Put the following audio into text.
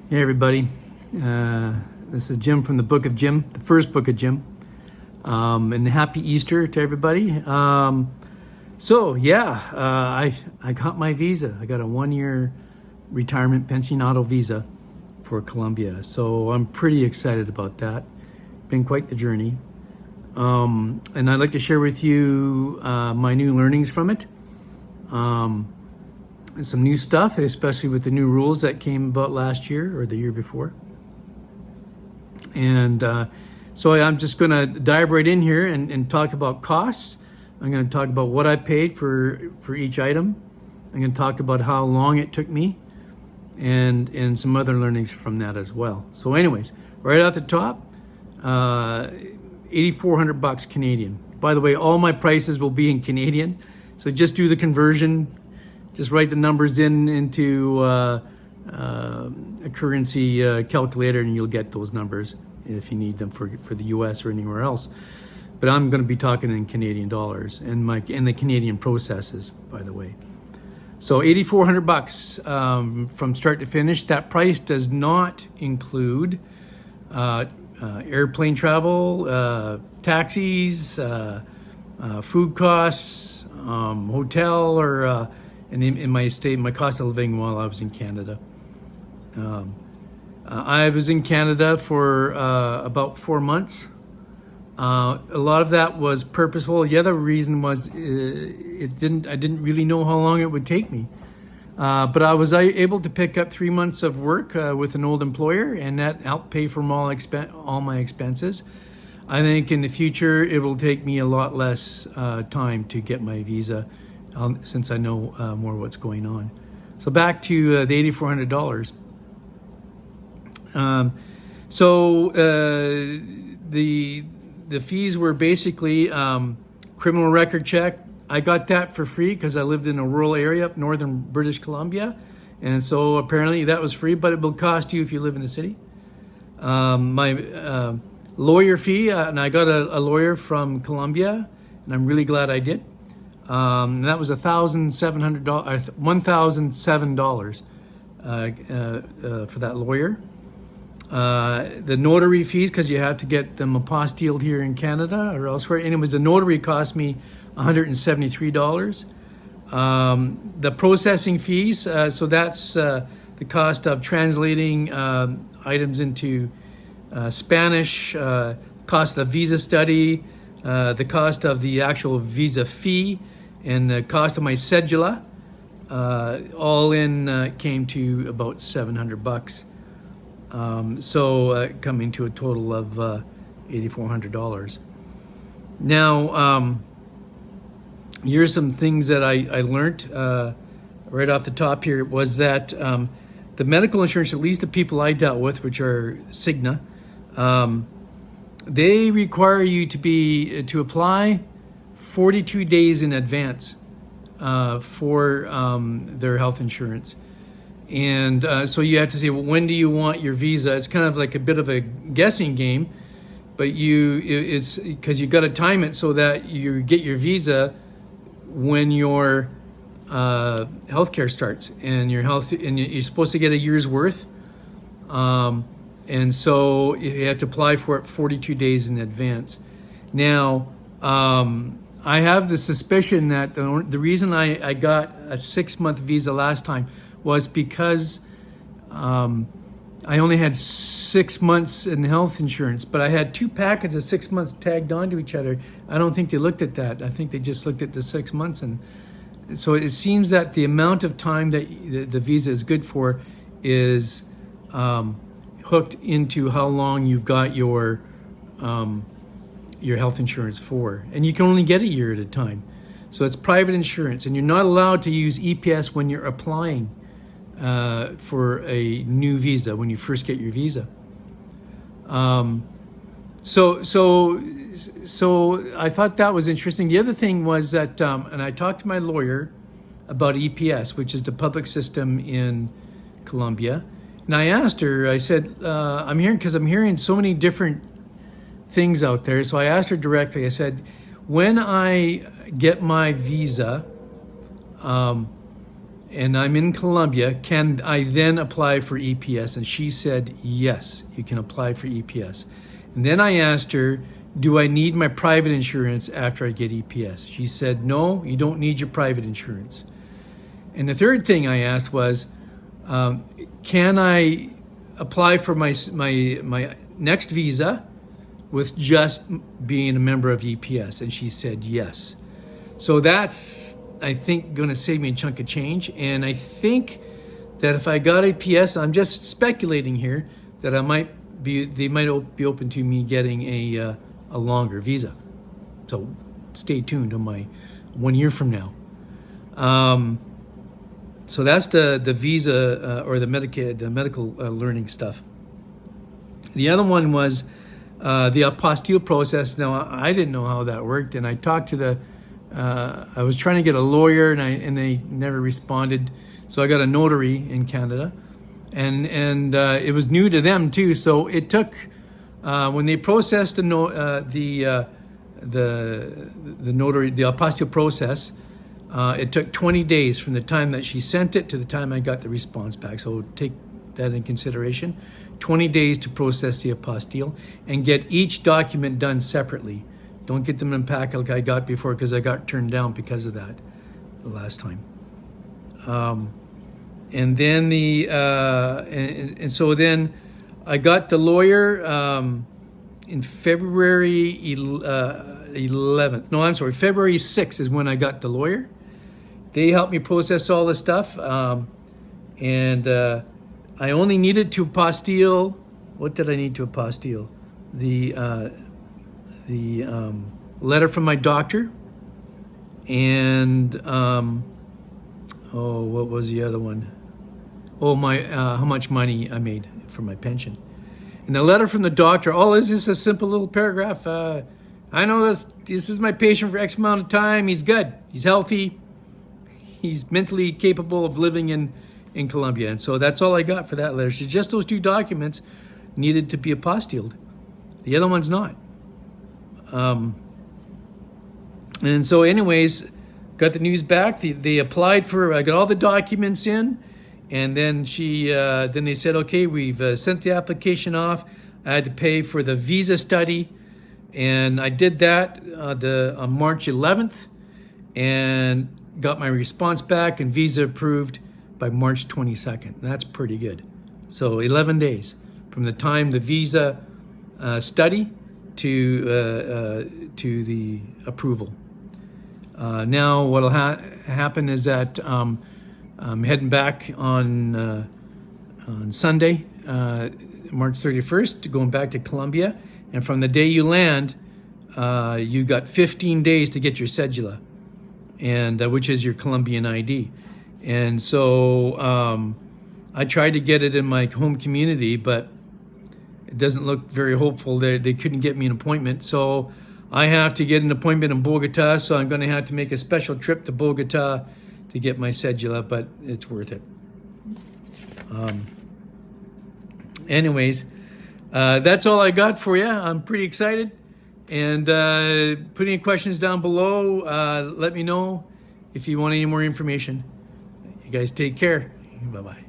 Hey everybody, this is Jim from the Book of Jim, the first Book of Jim, and happy Easter to everybody. I got my visa. I got a 1-year retirement pensionado visa for Colombia, so I'm pretty excited about that. Been quite the journey, and I'd like to share with you my new learnings from it. Some new stuff, especially with the new rules that came about last year or the year before. And so I'm just going to dive right in here and talk about costs. I'm going to talk about what I paid for each item. I'm going to talk about how long it took me and some other learnings from that as well. So anyways, right off the top, $8,400 Canadian. By the way, all my prices will be in Canadian. So just do the conversion. Just write the numbers into a currency calculator and you'll get those numbers if you need them for the US or anywhere else. But I'm going to be talking in Canadian dollars and the Canadian processes, by the way. So $8,400 from start to finish. That price does not include airplane travel, taxis, food costs, hotel, or and in my state, my cost of living while I was in Canada. I was in Canada for about 4 months. A lot of that was purposeful. The other reason was I didn't really know how long it would take me. But I was able to pick up 3 months of work with an old employer, and that helped pay for all my expenses. I think in the future it will take me a lot less time to get my visa. Since I know more what's going on. So back to the $8,400. The fees were basically criminal record check. I got that for free because I lived in a rural area up northern British Columbia. And so apparently that was free, but it will cost you if you live in the city. My lawyer fee, and I got a lawyer from Colombia, and I'm really glad I did. That was $1,007 for that lawyer. The notary fees, because you have to get them apostilled here in Canada or elsewhere. Anyways, the notary cost me $173. The processing fees, so that's the cost of translating items into Spanish, cost of visa study, the cost of the actual visa fee, and the cost of my cedula, all in came to about $700. Coming to a total of $8,400. Now, here's some things that I learned right off the top here was that the medical insurance, at least the people I dealt with, which are Cigna, they require you to apply 42 days in advance for their health insurance. And so you have to say, well, when do you want your visa? It's kind of like a bit of a guessing game, but it's because you got to time it so that you get your visa when your healthcare starts and you're supposed to get a year's worth. And so you have to apply for it 42 days in advance. Now, I have the suspicion that the reason I got a 6-month visa last time was because I only had 6 months in health insurance, but I had 2 packets of 6 months tagged onto each other. I don't think they looked at that. I think they just looked at the 6 months. And so it seems that the amount of time that the visa is good for is hooked into how long you've got your health insurance for. And you can only get a year at a time. So it's private insurance, and you're not allowed to use EPS when you're applying for a new visa, when you first get your visa. So I thought that was interesting. The other thing was that, and I talked to my lawyer about EPS, which is the public system in Colombia. And I asked her, I said, I'm hearing so many different things out there. So I asked her directly, I said, when I get my visa, and I'm in Colombia, can I then apply for EPS? And she said, yes, you can apply for EPS. And then I asked her, do I need my private insurance after I get EPS? She said, no, you don't need your private insurance. And the third thing I asked was, can I apply for my next visa with just being a member of EPS? And she said, yes. So that's, I think, going to save me a chunk of change. And I think that if I got EPS, I'm just speculating here, that they might be open to me getting a longer visa. So stay tuned on my 1 year from now. So that's the visa or the medical learning stuff. The other one was the Apostille process. Now, I didn't know how that worked, and I talked to I was trying to get a lawyer, and they never responded. So I got a notary in Canada, and it was new to them too. So it took when they processed the notary, the Apostille process. It took 20 days from the time that she sent it to the time I got the response back. So take that in consideration. 20 days to process the Apostille and get each document done separately. Don't get them in a pack like I got before, because I got turned down because of that the last time. And then and so then I got the lawyer in February 11th. No, I'm sorry, February 6th is when I got the lawyer. They helped me process all the stuff, and I only needed to apostille. What did I need to apostille? The letter from my doctor, and what was the other one? Oh, my how much money I made from my pension. And the letter from the doctor, all is just a simple little paragraph. I know this is my patient for X amount of time. He's good. He's healthy. He's mentally capable of living in Colombia. And so that's all I got for that letter. So just those two documents needed to be apostilled. The other one's not. And so anyways, got the news back. They applied for, I got all the documents in, and then then they said, okay, we've sent the application off. I had to pay for the visa study, and I did that on March 11th, and got my response back and visa approved by March 22nd. That's pretty good. So 11 days from the time the visa study to the approval. Now what'll happen is that I'm heading back on Sunday, March 31st, going back to Colombia. And from the day you land, you got 15 days to get your cedula, and which is your Colombian ID. And so I tried to get it in my home community, but it doesn't look very hopeful. They couldn't get me an appointment. So I have to get an appointment in Bogota. So I'm going to have to make a special trip to Bogota to get my cedula, but it's worth it. Anyways, that's all I got for you. I'm pretty excited. And put any questions down below. Let me know if you want any more information. You guys take care. Bye-bye.